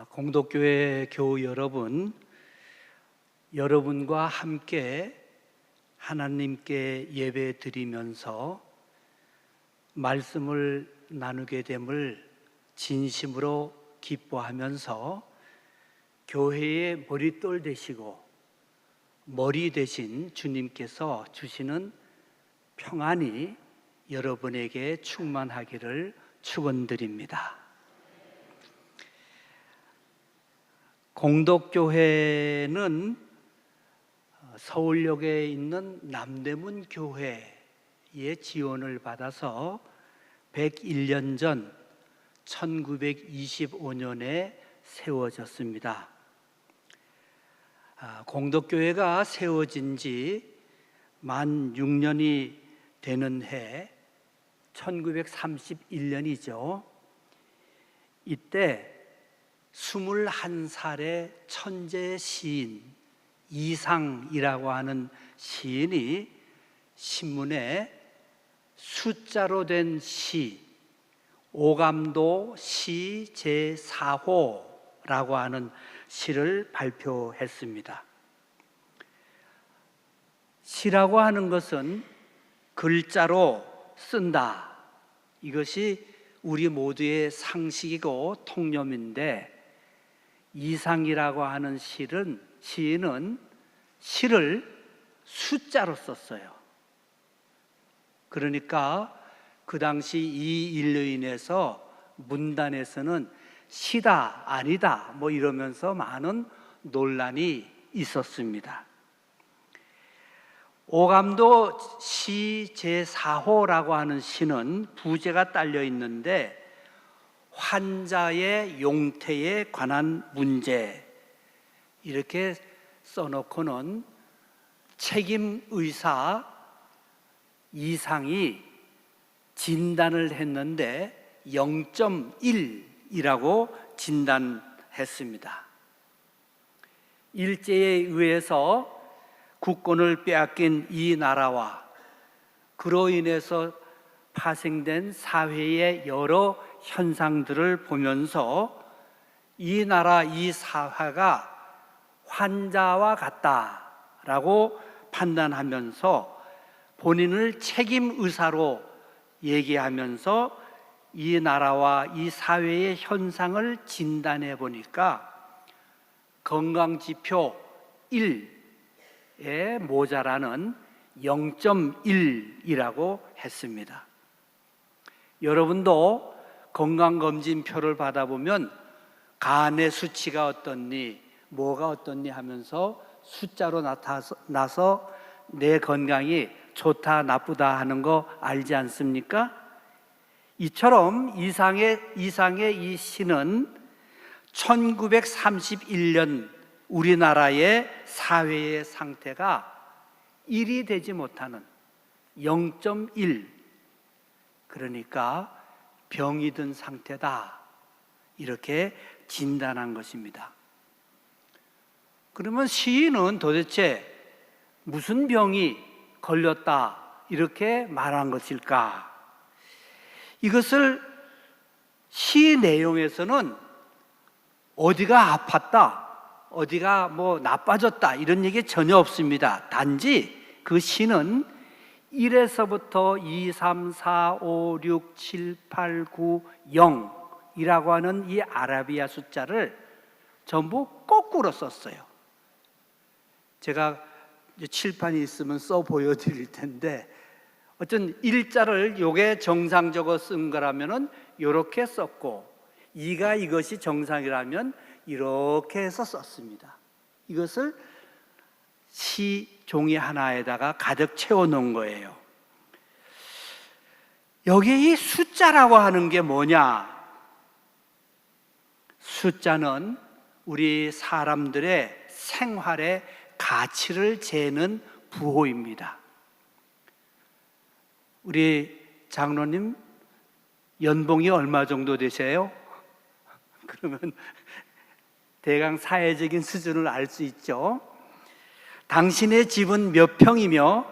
공덕교회 교우 여러분, 여러분과 함께 하나님께 예배 드리면서 말씀을 나누게 됨을 진심으로 기뻐하면서 교회의 머릿돌 되시고 머리 되신 주님께서 주시는 평안이 여러분에게 충만하기를 축원드립니다. 공덕교회는 서울역에 있는 남대문 교회의 지원을 받아서 101년 전 1925년에 세워졌습니다. 공덕교회가 세워진 지 만 6년이 되는 해 1931년이죠. 이때 21살의 천재 시인 이상이라고 하는 시인이 신문에 숫자로 된 시 오감도 시 제4호라고 하는 시를 발표했습니다. 시라고 하는 것은 글자로 쓴다. 이것이 우리 모두의 상식이고 통념인데, 이상이라고 하는 시인은 시를 숫자로 썼어요. 그러니까 그 당시 이 일로 인해서 문단에서는 시다 아니다 이러면서 많은 논란이 있었습니다. 오감도 시 제4호라고 하는 시는 부제가 딸려 있는데 환자의 용태에 관한 문제 이렇게 써놓고는 책임 의사 이상이 진단을 했는데 0.1이라고 진단했습니다. 일제에 의해서 국권을 빼앗긴 이 나라와 그로 인해서 파생된 사회의 여러 현상들을 보면서 이 나라, 이 사회가 환자와 같다라고 판단하면서 본인을 책임 의사로 얘기하면서 이 나라와 이 사회의 현상을 진단해 보니까 건강지표 1에 모자라는 0.1이라고 했습니다. 여러분도 건강검진표를 받아보면 간의 수치가 어떻니, 뭐가 어떻니 하면서 숫자로 나타나서 내 건강이 좋다 나쁘다 하는 거 알지 않습니까? 이처럼 이상의 이 시는 1931년 우리나라의 사회의 상태가 1이 되지 못하는 0.1, 그러니까 병이 든 상태다 이렇게 진단한 것입니다. 그러면 시인은 도대체 무슨 병이 걸렸다 이렇게 말한 것일까? 이것을 시 내용에서는 어디가 아팠다, 어디가 나빠졌다 이런 얘기 전혀 없습니다. 단지 그 시는 1에서부터 2, 3, 4, 5, 6, 7, 8, 9, 0이라고 하는 이 아라비아 숫자를 전부 거꾸로 썼어요. 제가 칠판이 있으면 써 보여드릴 텐데, 어쩐 일자를 요게 정상적으로 쓴 거라면은 요렇게 썼고, 이가 이것이 정상이라면 이렇게 해서 썼습니다. 이것을 시 종이 하나에다가 가득 채워 놓은 거예요. 여기 이 숫자라고 하는 게 뭐냐? 숫자는 우리 사람들의 생활의 가치를 재는 부호입니다. 우리 장로님 연봉이 얼마 정도 되세요? 그러면 대강 사회적인 수준을 알 수 있죠. 당신의 집은 몇 평이며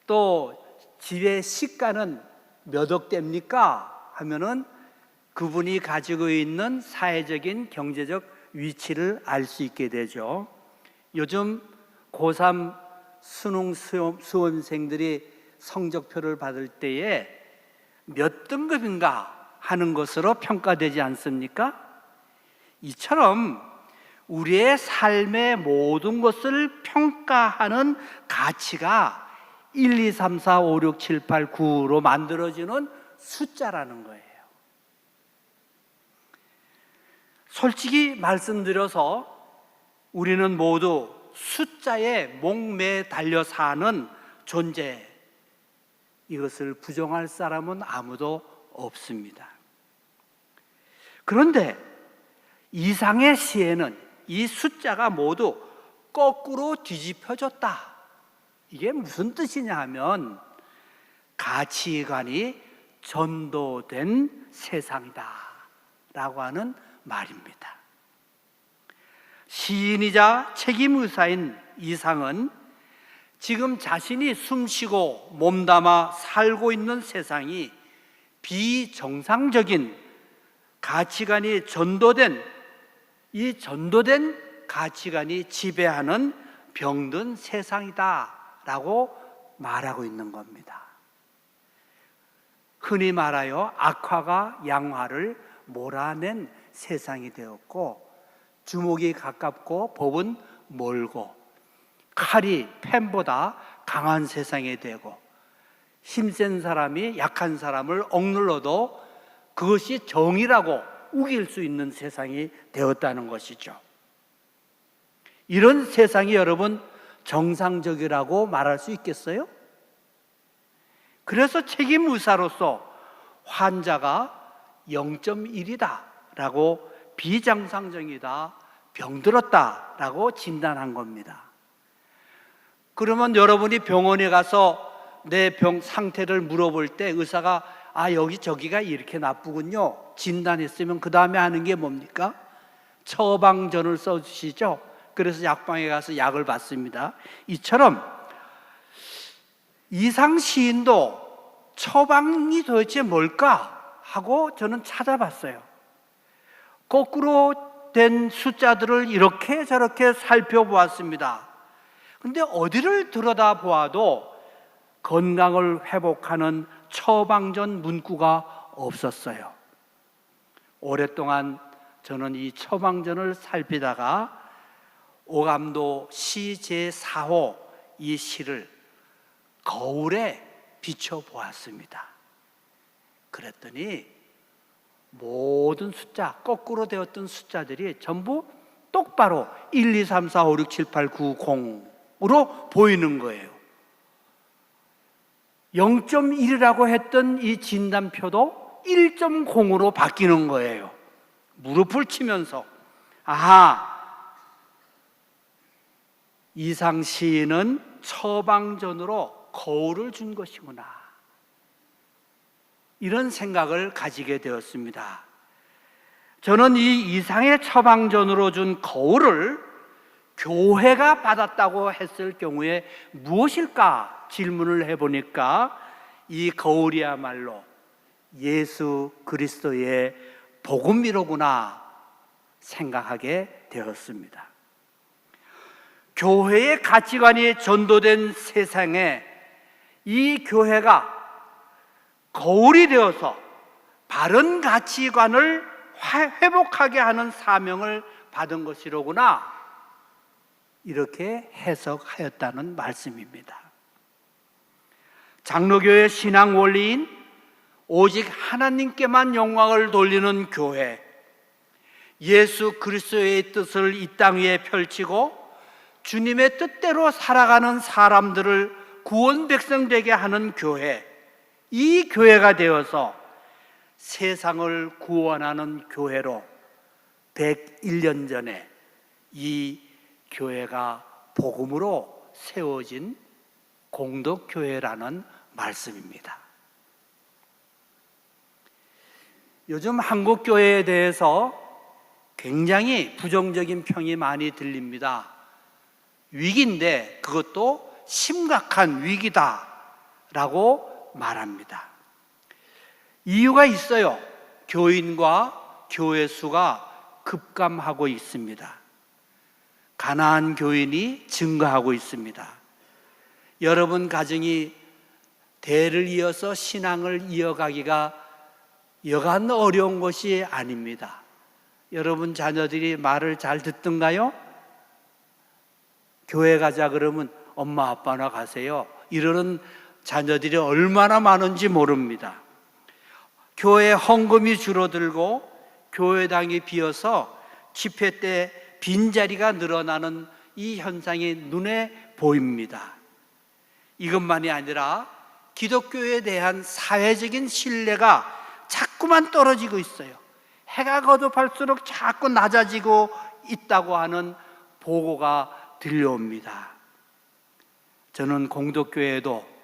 또 집의 시가는 몇 억대입니까? 하면은 그분이 가지고 있는 사회적인 경제적 위치를 알 수 있게 되죠. 요즘 고3 수능 수험생들이 성적표를 받을 때에 몇 등급인가 하는 것으로 평가되지 않습니까? 이처럼 우리의 삶의 모든 것을 평가하는 가치가 1, 2, 3, 4, 5, 6, 7, 8, 9로 만들어지는 숫자라는 거예요. 솔직히 말씀드려서 우리는 모두 숫자에 목매에 달려 사는 존재, 이것을 부정할 사람은 아무도 없습니다. 그런데 이상의 시에는 이 숫자가 모두 거꾸로 뒤집혀졌다. 이게 무슨 뜻이냐 하면 가치관이 전도된 세상이다 라고 하는 말입니다. 시인이자 책임의사인 이상은 지금 자신이 숨쉬고 몸담아 살고 있는 세상이 비정상적인 가치관이 전도된, 이 전도된 가치관이 지배하는 병든 세상이다 라고 말하고 있는 겁니다. 흔히 말하여 악화가 양화를 몰아낸 세상이 되었고, 주목이 가깝고 법은 멀고, 칼이 펜보다 강한 세상이 되고, 힘센 사람이 약한 사람을 억눌러도 그것이 정의라고 우길 수 있는 세상이 되었다는 것이죠. 이런 세상이 여러분 정상적이라고 말할 수 있겠어요? 그래서 책임의사로서 환자가 0.1이다 라고, 비정상적이다, 병들었다 라고 진단한 겁니다. 그러면 여러분이 병원에 가서 내 병 상태를 물어볼 때 의사가 여기저기가 이렇게 나쁘군요 진단했으면 그 다음에 하는 게 뭡니까? 처방전을 써주시죠. 그래서 약방에 가서 약을 받습니다. 이처럼 이상 시인도 처방이 도대체 뭘까 하고 저는 찾아봤어요. 거꾸로 된 숫자들을 이렇게 저렇게 살펴보았습니다. 근데 어디를 들여다보아도 건강을 회복하는 처방전 문구가 없었어요. 오랫동안 저는 이 처방전을 살피다가 오감도 시 제4호 이 시를 거울에 비춰보았습니다. 그랬더니 모든 숫자, 거꾸로 되었던 숫자들이 전부 똑바로 1, 2, 3, 4, 5, 6, 7, 8, 9, 0으로 보이는 거예요. 0.1이라고 했던 이 진단표도 1.0으로 바뀌는 거예요. 무릎을 치면서 이상 시인은 처방전으로 거울을 준 것이구나, 이런 생각을 가지게 되었습니다. 저는 이 이상의 처방전으로 준 거울을 교회가 받았다고 했을 경우에 무엇일까 질문을 해보니까 이 거울이야말로 예수 그리스도의 복음이로구나 생각하게 되었습니다. 교회의 가치관이 전도된 세상에 이 교회가 거울이 되어서 바른 가치관을 회복하게 하는 사명을 받은 것이로구나, 이렇게 해석하였다는 말씀입니다. 장로교의 신앙 원리인 오직 하나님께만 영광을 돌리는 교회, 예수 그리스도의 뜻을 이 땅 위에 펼치고 주님의 뜻대로 살아가는 사람들을 구원 백성 되게 하는 교회, 이 교회가 되어서 세상을 구원하는 교회로 101년 전에 이 교회가 복음으로 세워진 공덕교회라는 말씀입니다. 요즘 한국교회에 대해서 굉장히 부정적인 평이 많이 들립니다. 위기인데 그것도 심각한 위기다라고 말합니다. 이유가 있어요. 교인과 교회 수가 급감하고 있습니다. 가난한 교인이 증가하고 있습니다. 여러분 가정이 대를 이어서 신앙을 이어가기가 여간 어려운 것이 아닙니다. 여러분 자녀들이 말을 잘 듣던가요? 교회 가자 그러면 엄마 아빠나 가세요 이러는 자녀들이 얼마나 많은지 모릅니다. 교회 헌금이 줄어들고 교회당이 비어서 집회 때 빈자리가 늘어나는 이 현상이 눈에 보입니다. 이것만이 아니라 기독교에 대한 사회적인 신뢰가 자꾸만 떨어지고 있어요. 해가 거듭할수록 자꾸 낮아지고 있다고 하는 보고가 들려옵니다. 저는 공덕교회도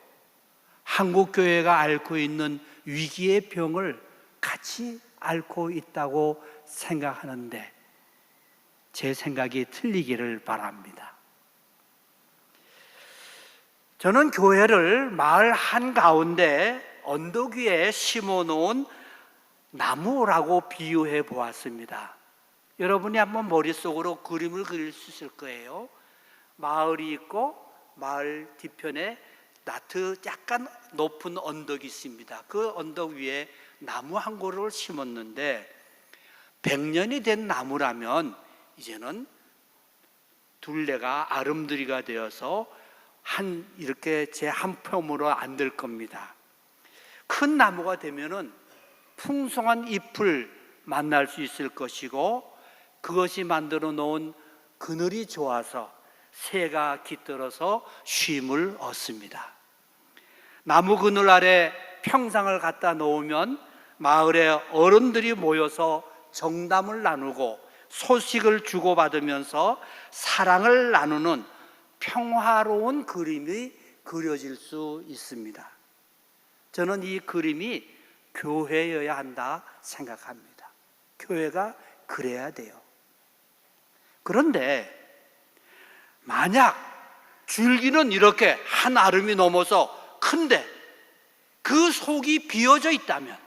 한국교회가 앓고 있는 위기의 병을 같이 앓고 있다고 생각하는데 제 생각이 틀리기를 바랍니다. 저는 교회를 마을 한가운데 언덕 위에 심어놓은 나무라고 비유해 보았습니다. 여러분이 한번 머릿속으로 그림을 그릴 수 있을 거예요. 마을이 있고 마을 뒤편에 나트 약간 높은 언덕이 있습니다. 그 언덕 위에 나무 한 그루를 심었는데 100년이 된 나무라면 이제는 둘레가 아름드리가 되어서 이렇게 제 한 뼘으로 안 될 겁니다. 큰 나무가 되면은 풍성한 잎을 만날 수 있을 것이고 그것이 만들어 놓은 그늘이 좋아서 새가 깃들어서 쉼을 얻습니다. 나무 그늘 아래 평상을 갖다 놓으면 마을의 어른들이 모여서 정담을 나누고 소식을 주고받으면서 사랑을 나누는 평화로운 그림이 그려질 수 있습니다. 저는 이 그림이 교회여야 한다 생각합니다. 교회가 그래야 돼요. 그런데 만약 줄기는 이렇게 한 아름이 넘어서 큰데 그 속이 비어져 있다면,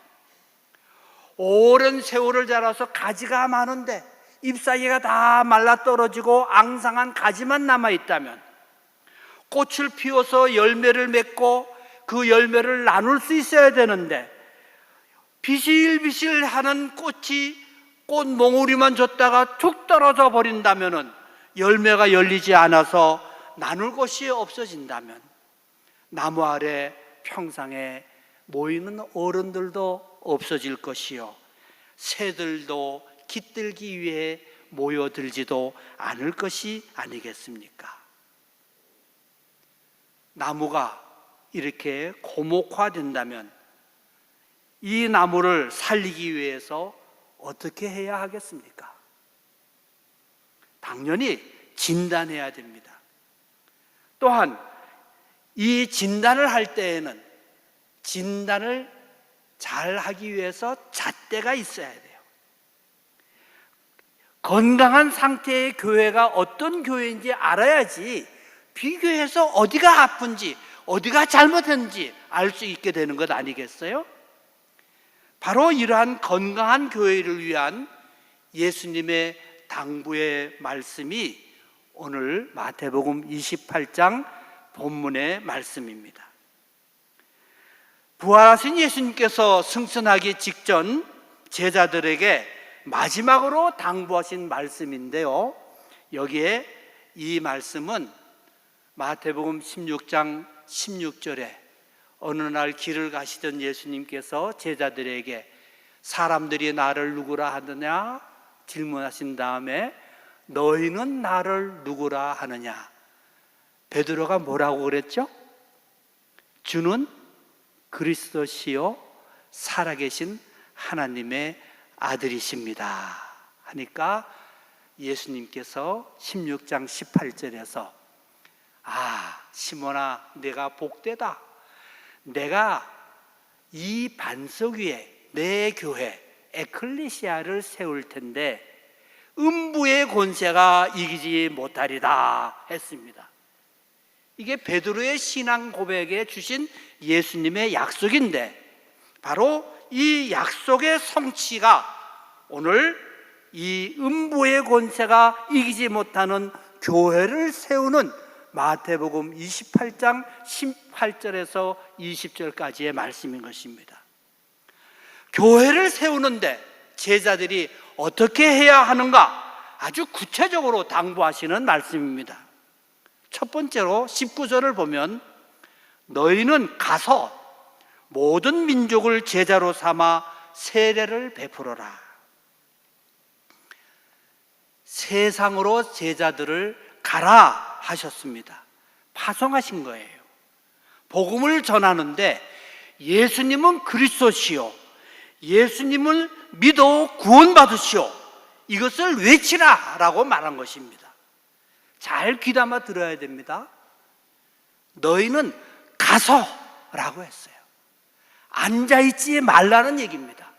오랜 세월을 자라서 가지가 많은데 잎사귀가 다 말라 떨어지고 앙상한 가지만 남아 있다면, 꽃을 피워서 열매를 맺고 그 열매를 나눌 수 있어야 되는데 비실비실하는 꽃 몽우리만 줬다가 툭 떨어져 버린다면은, 열매가 열리지 않아서 나눌 것이 없어진다면 나무 아래 평상에 모이는 어른들도 없어질 것이요 새들도 깃들기 위해 모여들지도 않을 것이 아니겠습니까? 나무가 이렇게 고목화된다면 이 나무를 살리기 위해서 어떻게 해야 하겠습니까? 당연히 진단해야 됩니다. 또한 이 진단을 할 때에는 진단을 잘 하기 위해서 잣대가 있어야 돼요. 건강한 상태의 교회가 어떤 교회인지 알아야지 비교해서 어디가 아픈지 어디가 잘못했는지 알 수 있게 되는 것 아니겠어요? 바로 이러한 건강한 교회를 위한 예수님의 당부의 말씀이 오늘 마태복음 28장 본문의 말씀입니다. 부활하신 예수님께서 승천하기 직전 제자들에게 마지막으로 당부하신 말씀인데요, 여기에 이 말씀은 마태복음 16장 16절에 어느 날 길을 가시던 예수님께서 제자들에게 사람들이 나를 누구라 하느냐 질문하신 다음에 너희는 나를 누구라 하느냐, 베드로가 뭐라고 그랬죠? 주는 그리스도시요 살아계신 하나님의 아들이십니다 하니까 예수님께서 16장 18절에서 시몬아 내가 복되다, 내가 이 반석 위에 내 교회 에클레시아를 세울 텐데 음부의 권세가 이기지 못하리다 했습니다. 이게 베드로의 신앙 고백에 주신 예수님의 약속인데 바로 이 약속의 성취가 오늘 이 음부의 권세가 이기지 못하는 교회를 세우는 마태복음 28장 18절에서 20절까지의 말씀인 것입니다. 교회를 세우는데 제자들이 어떻게 해야 하는가 아주 구체적으로 당부하시는 말씀입니다. 첫 번째로 19절을 보면 너희는 가서 모든 민족을 제자로 삼아 세례를 베풀어라. 세상으로 제자들을 가라 하셨습니다. 파송하신 거예요. 복음을 전하는데 예수님은 그리스도시요, 예수님을 믿어 구원받으시오, 이것을 외치라 라고 말한 것입니다. 잘 귀담아 들어야 됩니다. 너희는 가서 라고 했어요. 앉아있지 말라는 얘기입니다.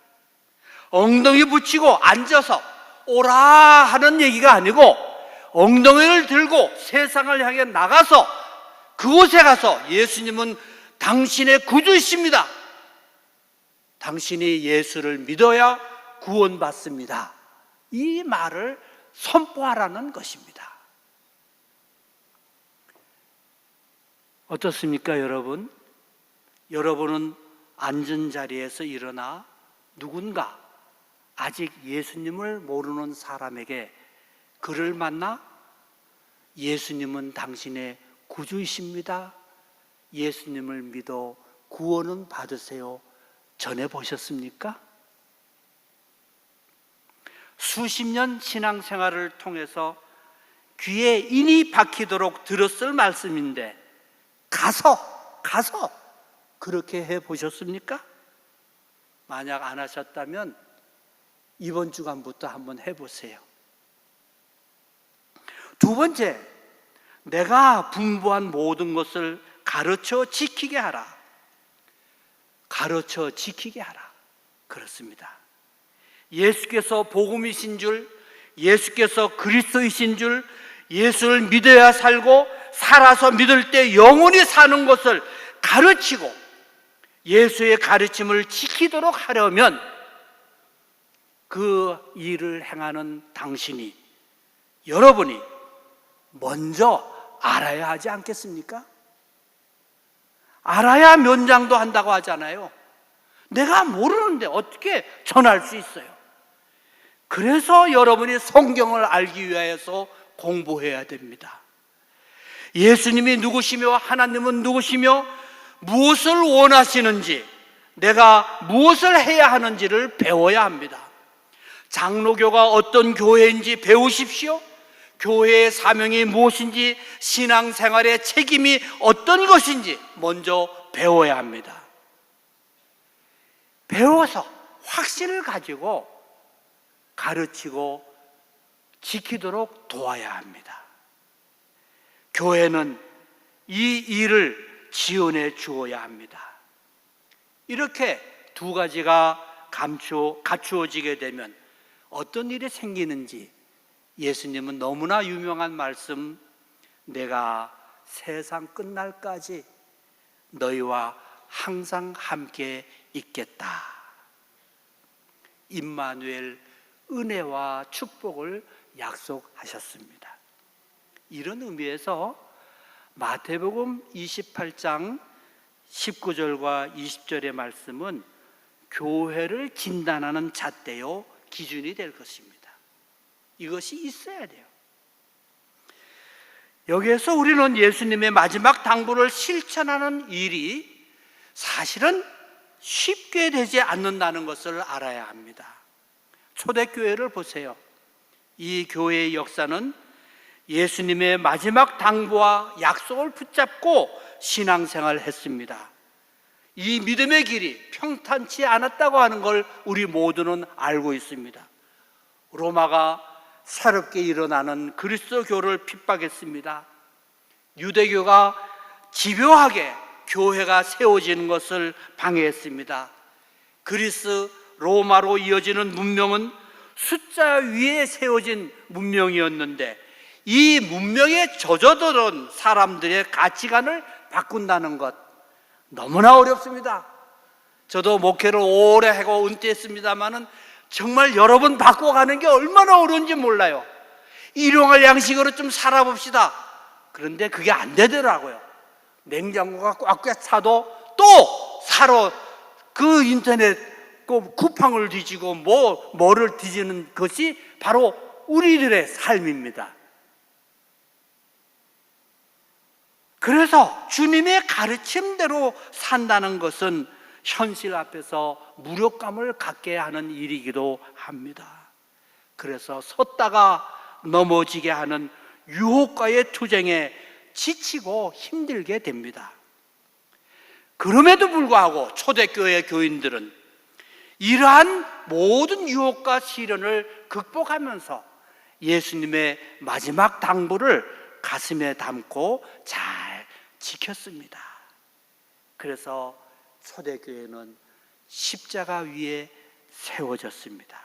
엉덩이 붙이고 앉아서 오라 하는 얘기가 아니고 엉덩이를 들고 세상을 향해 나가서 그곳에 가서 예수님은 당신의 구주이십니다, 당신이 예수를 믿어야 구원받습니다, 이 말을 선포하라는 것입니다. 어떻습니까 여러분? 여러분은 앉은 자리에서 일어나 누군가 아직 예수님을 모르는 사람에게 그를 만나 예수님은 당신의 구주이십니다, 예수님을 믿어 구원은 받으세요 전해보셨습니까? 수십 년 신앙생활을 통해서 귀에 인이 박히도록 들었을 말씀인데 가서 그렇게 해보셨습니까? 만약 안 하셨다면 이번 주간부터 한번 해보세요. 두 번째, 내가 분부한 모든 것을 가르쳐 지키게 하라. 가르쳐 지키게 하라. 그렇습니다. 예수께서 복음이신 줄, 예수께서 그리스도이신 줄, 예수를 믿어야 살고 살아서 믿을 때 영원히 사는 것을 가르치고 예수의 가르침을 지키도록 하려면 그 일을 행하는 당신이, 여러분이 먼저 알아야 하지 않겠습니까? 알아야 면장도 한다고 하잖아요. 내가 모르는데 어떻게 전할 수 있어요? 그래서 여러분이 성경을 알기 위해서 공부해야 됩니다. 예수님이 누구시며 하나님은 누구시며 무엇을 원하시는지, 내가 무엇을 해야 하는지를 배워야 합니다. 장로교가 어떤 교회인지 배우십시오. 교회의 사명이 무엇인지, 신앙생활의 책임이 어떤 것인지 먼저 배워야 합니다. 배워서 확신을 가지고 가르치고 지키도록 도와야 합니다. 교회는 이 일을 지원해 주어야 합니다. 이렇게 두 가지가 갖추어지게 되면 어떤 일이 생기는지 예수님은 너무나 유명한 말씀, 내가 세상 끝날까지 너희와 항상 함께 있겠다, 임마누엘, 은혜와 축복을 약속하셨습니다. 이런 의미에서 마태복음 28장 19절과 20절의 말씀은 교회를 진단하는 잣대요 기준이 될 것입니다. 이것이 있어야 돼요. 여기에서 우리는 예수님의 마지막 당부를 실천하는 일이 사실은 쉽게 되지 않는다는 것을 알아야 합니다. 초대교회를 보세요. 이 교회의 역사는 예수님의 마지막 당부와 약속을 붙잡고 신앙생활을 했습니다. 이 믿음의 길이 평탄치 않았다고 하는 걸 우리 모두는 알고 있습니다. 로마가 새롭게 일어나는 그리스도교를 핍박했습니다. 유대교가 집요하게 교회가 세워지는 것을 방해했습니다. 그리스 로마로 이어지는 문명은 숫자 위에 세워진 문명이었는데 이 문명에 젖어들은 사람들의 가치관을 바꾼다는 것 너무나 어렵습니다. 저도 목회를 오래 하고 은퇴했습니다마는 정말 여러 번 바꿔가는 게 얼마나 어려운지 몰라요. 일용할 양식으로 좀 살아봅시다. 그런데 그게 안 되더라고요. 냉장고가 꽉 차도 또 사러 그 인터넷 쿠팡을 뒤지고 뭐를 뒤지는 것이 바로 우리들의 삶입니다. 그래서 주님의 가르침대로 산다는 것은 현실 앞에서 무력감을 갖게 하는 일이기도 합니다. 그래서 섰다가 넘어지게 하는 유혹과의 투쟁에 지치고 힘들게 됩니다. 그럼에도 불구하고 초대교회 교인들은 이러한 모든 유혹과 시련을 극복하면서 예수님의 마지막 당부를 가슴에 담고 잘 지켰습니다. 그래서 초대교회는 십자가 위에 세워졌습니다.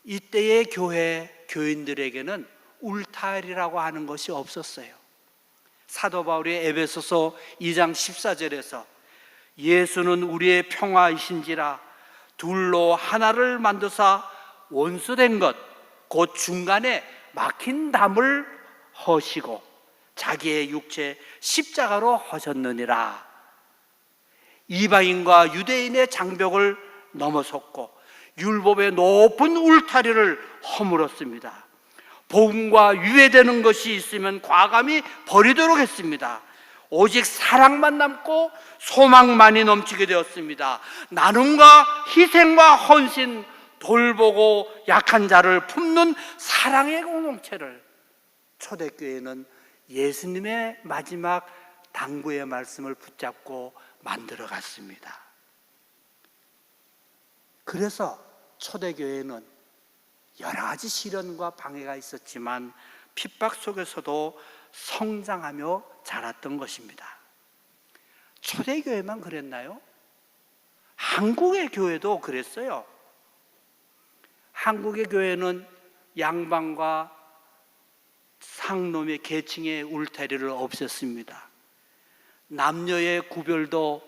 이때의 교인들에게는 울타리라고 하는 것이 없었어요. 사도 바울이 에베소서 2장 14절에서 예수는 우리의 평화이신지라 둘로 하나를 만드사 원수된 것 곧 중간에 막힌 담을 허시고 자기의 육체 십자가로 하셨느니라. 이방인과 유대인의 장벽을 넘어섰고 율법의 높은 울타리를 허물었습니다. 복음과 유해되는 것이 있으면 과감히 버리도록 했습니다. 오직 사랑만 남고 소망만이 넘치게 되었습니다. 나눔과 희생과 헌신, 돌보고 약한 자를 품는 사랑의 공동체를 초대교회는 예수님의 마지막 당부의 말씀을 붙잡고 만들어 갔습니다. 그래서 초대교회는 여러 가지 시련과 방해가 있었지만 핍박 속에서도 성장하며 자랐던 것입니다. 초대교회만 그랬나요? 한국의 교회도 그랬어요. 한국의 교회는 양반과 상놈의 계층의 울타리를 없앴습니다. 남녀의 구별도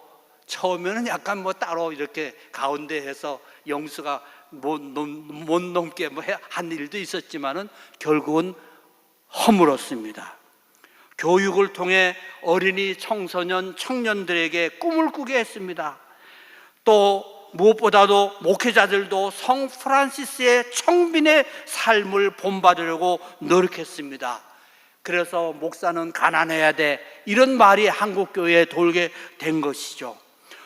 처음에는 약간 따로 이렇게 가운데 해서 영수가 못 넘게 한 일도 있었지만은 결국은 허물었습니다. 교육을 통해 어린이, 청소년, 청년들에게 꿈을 꾸게 했습니다. 또 무엇보다도 목회자들도 성 프란시스의 청빈의 삶을 본받으려고 노력했습니다. 그래서 목사는 가난해야 돼, 이런 말이 한국 교회에 돌게 된 것이죠.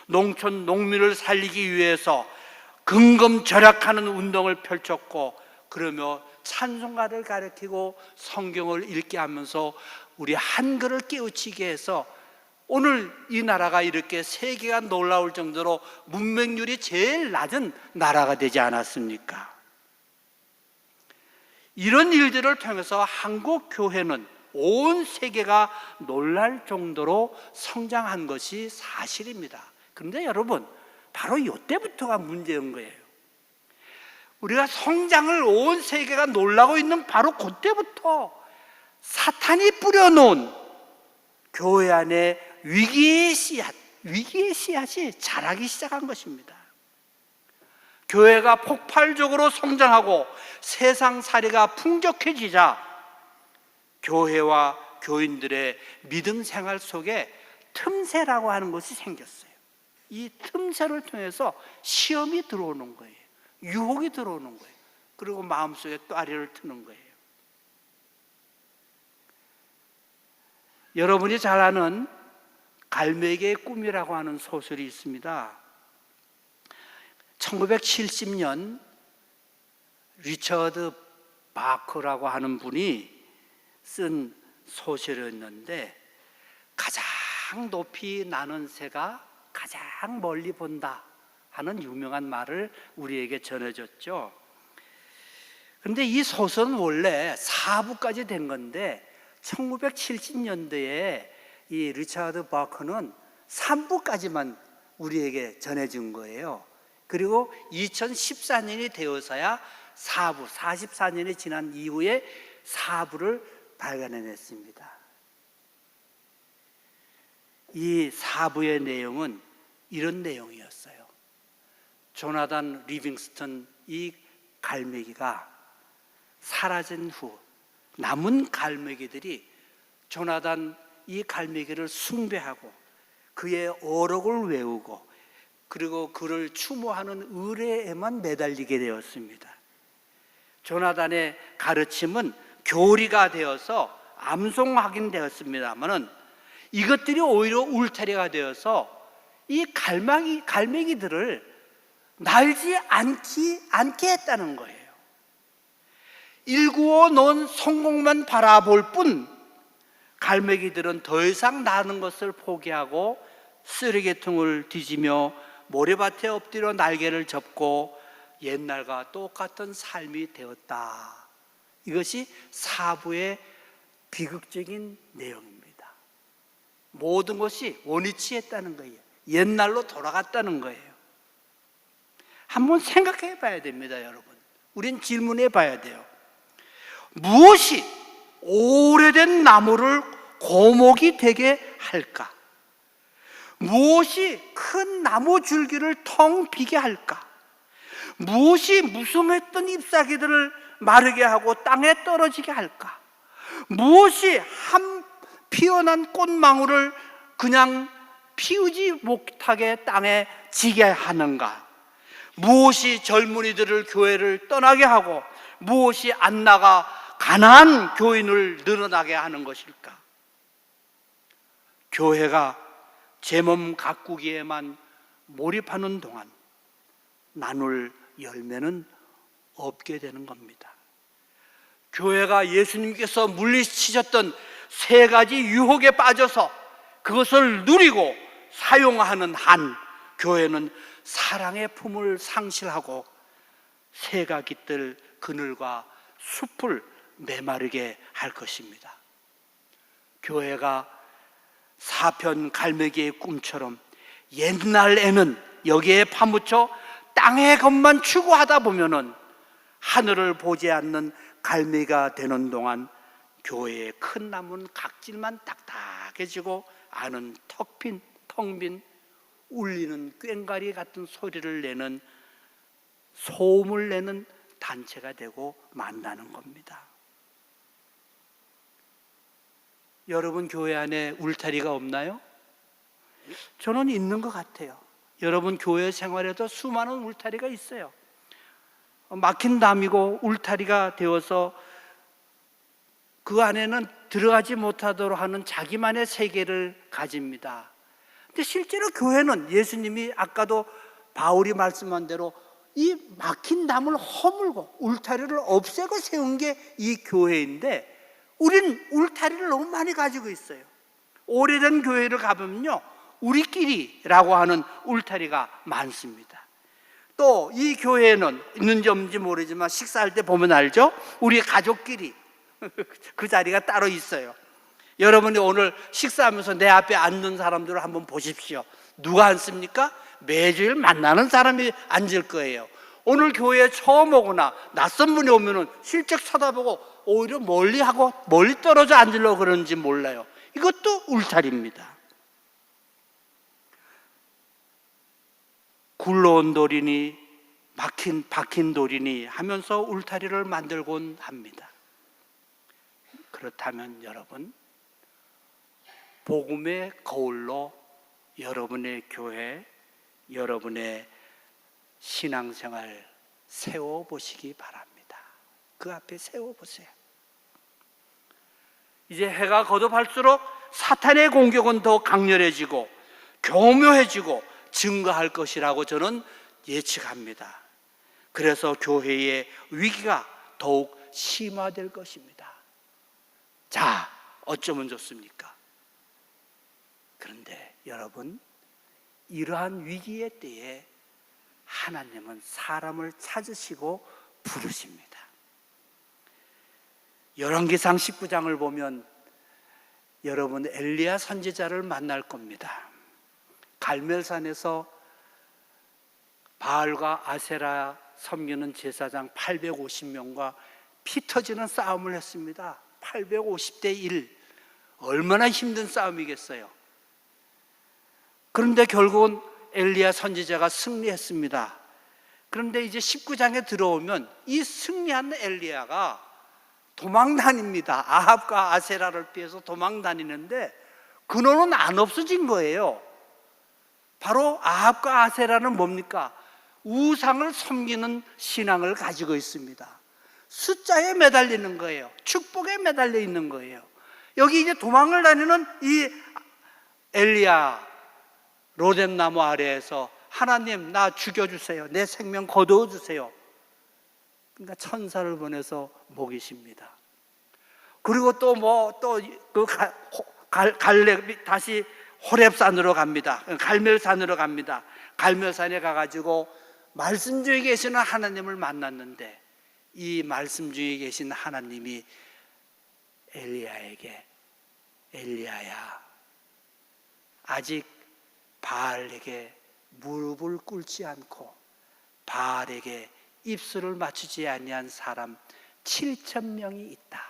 농촌 농민을 살리기 위해서 근검절약하는 운동을 펼쳤고, 그러며 찬송가를 가르치고 성경을 읽게 하면서 우리 한글을 깨우치게 해서 오늘 이 나라가 이렇게 세계가 놀라울 정도로 문맹률이 제일 낮은 나라가 되지 않았습니까? 이런 일들을 통해서 한국 교회는 온 세계가 놀랄 정도로 성장한 것이 사실입니다. 그런데 여러분, 바로 이때부터가 문제인 거예요. 우리가 성장을 온 세계가 놀라고 있는 바로 그때부터 사탄이 뿌려놓은 교회 안에 위기의 씨앗이 자라기 시작한 것입니다. 교회가 폭발적으로 성장하고 세상살이가 풍족해지자 교회와 교인들의 믿음 생활 속에 틈새라고 하는 것이 생겼어요. 이 틈새를 통해서 시험이 들어오는 거예요. 유혹이 들어오는 거예요. 그리고 마음속에 또아리를 트는 거예요. 여러분이 잘 아는 갈매기의 꿈이라고 하는 소설이 있습니다. 1970년 리처드 바커라고 하는 분이 쓴 소설이었는데, 가장 높이 나는 새가 가장 멀리 본다 하는 유명한 말을 우리에게 전해줬죠. 그런데 이 소설은 원래 4부까지 된 건데 1970년대에 이 리처드 바커는 3부까지만 우리에게 전해준 거예요. 그리고 2014년이 되어서야 4부, 44년이 지난 이후에 4부를 발간해냈습니다. 이 4부의 내용은 이런 내용이었어요. 조나단 리빙스턴 이 갈매기가 사라진 후 남은 갈매기들이 조나단 이 갈매기를 숭배하고 그의 어록을 외우고 그리고 그를 추모하는 의례에만 매달리게 되었습니다. 조나단의 가르침은 교리가 되어서 암송하긴 되었습니다만은 이것들이 오히려 울타리가 되어서 이 갈매기들을 날지 않게 했다는 거예요. 일구어 놓은 성공만 바라볼 뿐 갈매기들은 더 이상 나는 것을 포기하고 쓰레기통을 뒤지며 모래밭에 엎드려 날개를 접고 옛날과 똑같은 삶이 되었다. 이것이 사부의 비극적인 내용입니다. 모든 것이 원위치했다는 거예요. 옛날로 돌아갔다는 거예요. 한번 생각해 봐야 됩니다, 여러분. 우린 질문해 봐야 돼요. 무엇이 오래된 나무를 고목이 되게 할까? 무엇이 큰 나무 줄기를 텅 비게 할까? 무엇이 무성했던 잎사귀들을 마르게 하고 땅에 떨어지게 할까? 무엇이 한 피어난 꽃망울을 그냥 피우지 못하게 땅에 지게 하는가? 무엇이 젊은이들을 교회를 떠나게 하고 무엇이 안 나가 가난한 교인을 늘어나게 하는 것일까? 교회가 제 몸 가꾸기에만 몰입하는 동안 나눌 열매는 없게 되는 겁니다. 교회가 예수님께서 물리치셨던 세 가지 유혹에 빠져서 그것을 누리고 사용하는 한 교회는 사랑의 품을 상실하고 새가 깃들 그늘과 숲을 메마르게 할 것입니다. 교회가 사편 갈매기의 꿈처럼 옛날에는 여기에 파묻혀 땅의 것만 추구하다 보면은 하늘을 보지 않는 갈매기가 되는 동안 교회의 큰 나무는 각질만 딱딱해지고 안은 텅 빈 울리는 꽹과리 같은 소리를 내는 소음을 내는 단체가 되고 만나는 겁니다. 여러분 교회 안에 울타리가 없나요? 저는 있는 것 같아요. 여러분 교회 생활에도 수많은 울타리가 있어요. 막힌 담이고 울타리가 되어서 그 안에는 들어가지 못하도록 하는 자기만의 세계를 가집니다. 근데 실제로 교회는 예수님이 아까도 바울이 말씀한 대로 이 막힌 담을 허물고 울타리를 없애고 세운 게 이 교회인데 우린 울타리를 너무 많이 가지고 있어요. 오래된 교회를 가보면요 우리끼리라고 하는 울타리가 많습니다. 또 이 교회에는 있는지 없는지 모르지만 식사할 때 보면 알죠? 우리 가족끼리 그 자리가 따로 있어요. 여러분이 오늘 식사하면서 내 앞에 앉는 사람들을 한번 보십시오. 누가 앉습니까? 매주일 만나는 사람이 앉을 거예요. 오늘 교회에 처음 오거나 낯선 분이 오면은 실적 쳐다보고 오히려 멀리 떨어져 앉으려고 그러는지 몰라요. 이것도 울타리입니다. 굴러온 돌이니 박힌 돌이니 하면서 울타리를 만들곤 합니다. 그렇다면 여러분, 복음의 거울로 여러분의 교회, 여러분의 신앙생활 세워보시기 바랍니다. 그 앞에 세워보세요. 이제 해가 거듭할수록 사탄의 공격은 더 강렬해지고 교묘해지고 증가할 것이라고 저는 예측합니다. 그래서 교회의 위기가 더욱 심화될 것입니다. 자, 어쩌면 좋습니까? 그런데 여러분, 이러한 위기의 때에 하나님은 사람을 찾으시고 부르십니다. 열왕기상 19장을 보면 여러분 엘리야 선지자를 만날 겁니다. 갈멜산에서 바알과 아세라 섬기는 제사장 850명과 피 터지는 싸움을 했습니다. 850대 1. 얼마나 힘든 싸움이겠어요. 그런데 결국은 엘리야 선지자가 승리했습니다. 그런데 이제 19장에 들어오면 이 승리한 엘리야가 도망 다닙니다. 아합과 아세라를 피해서 도망 다니는데 근원은 안 없어진 거예요. 바로 아합과 아세라는 뭡니까? 우상을 섬기는 신앙을 가지고 있습니다. 숫자에 매달리는 거예요. 축복에 매달려 있는 거예요. 여기 이제 도망을 다니는 이 엘리야 로뎀나무 아래에서 하나님 나 죽여주세요. 내 생명 거두어주세요. 그러니까 천사를 보내서 먹이십니다. 그리고 또 갈렙이 다시 호렙산으로 갑니다. 갈멜산으로 갑니다. 갈멜산에 가가지고 말씀 중에 계시는 하나님을 만났는데 이 말씀 중에 계신 하나님이 엘리야에게 엘리야야 아직 바알에게 무릎을 꿇지 않고 바알에게 입술을 맞추지 아니한 사람 7,000명이 있다.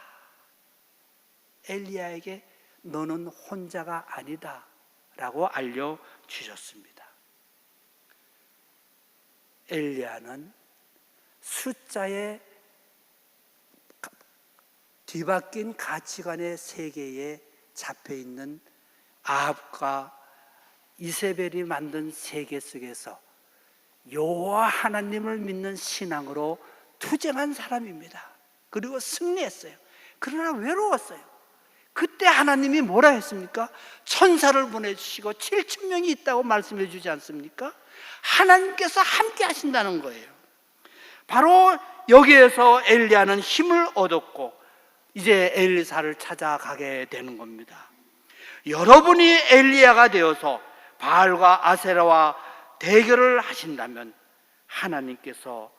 엘리야에게 너는 혼자가 아니다 라고 알려주셨습니다. 엘리야는 숫자에 뒤바뀐 가치관의 세계에 잡혀있는 아합과 이세벨이 만든 세계 속에서 여호와 하나님을 믿는 신앙으로 투쟁한 사람입니다. 그리고 승리했어요. 그러나 외로웠어요. 그때 하나님이 뭐라 했습니까? 천사를 보내주시고 7,000명이 있다고 말씀해 주지 않습니까? 하나님께서 함께 하신다는 거예요. 바로 여기에서 엘리야는 힘을 얻었고 이제 엘리사를 찾아가게 되는 겁니다. 여러분이 엘리야가 되어서 바알과 아세라와 대결을 하신다면 하나님께서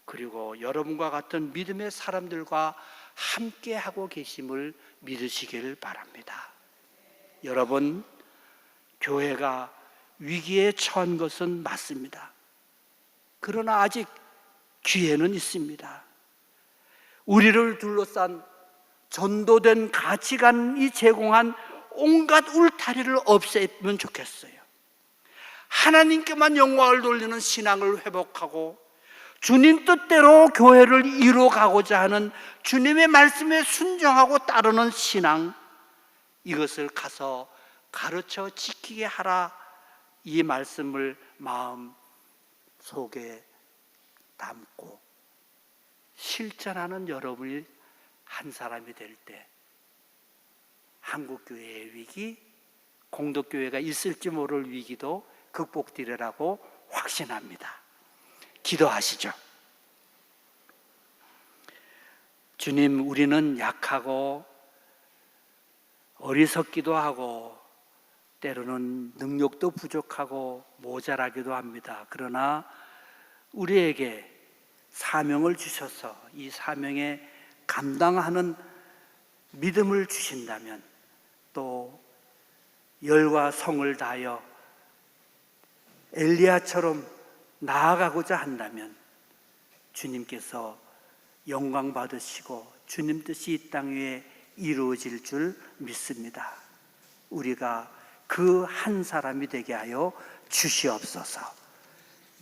그리고 여러분과 같은 믿음의 사람들과 함께 하고 계심을 믿으시길 바랍니다. 여러분, 교회가 위기에 처한 것은 맞습니다. 그러나 아직 기회는 있습니다. 우리를 둘러싼 전도된 가치관이 제공한 온갖 울타리를 없애면 좋겠어요. 하나님께만 영광을 돌리는 신앙을 회복하고 주님 뜻대로 교회를 이루어가고자 하는 주님의 말씀에 순종하고 따르는 신앙, 이것을 가서 가르쳐 지키게 하라. 이 말씀을 마음 속에 담고 실천하는 여러분이 한 사람이 될 때 한국교회의 위기, 공덕교회가 있을지 모를 위기도 극복되리라고 확신합니다. 기도하시죠. 주님, 우리는 약하고 어리석기도 하고 때로는 능력도 부족하고 모자라기도 합니다. 그러나 우리에게 사명을 주셔서 이 사명에 감당하는 믿음을 주신다면 또 열과 성을 다하여 엘리야처럼 나아가고자 한다면 주님께서 영광 받으시고 주님 뜻이 이 땅 위에 이루어질 줄 믿습니다. 우리가 그 한 사람이 되게 하여 주시옵소서.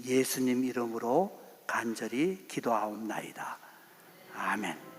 예수님 이름으로 간절히 기도하옵나이다. 아멘.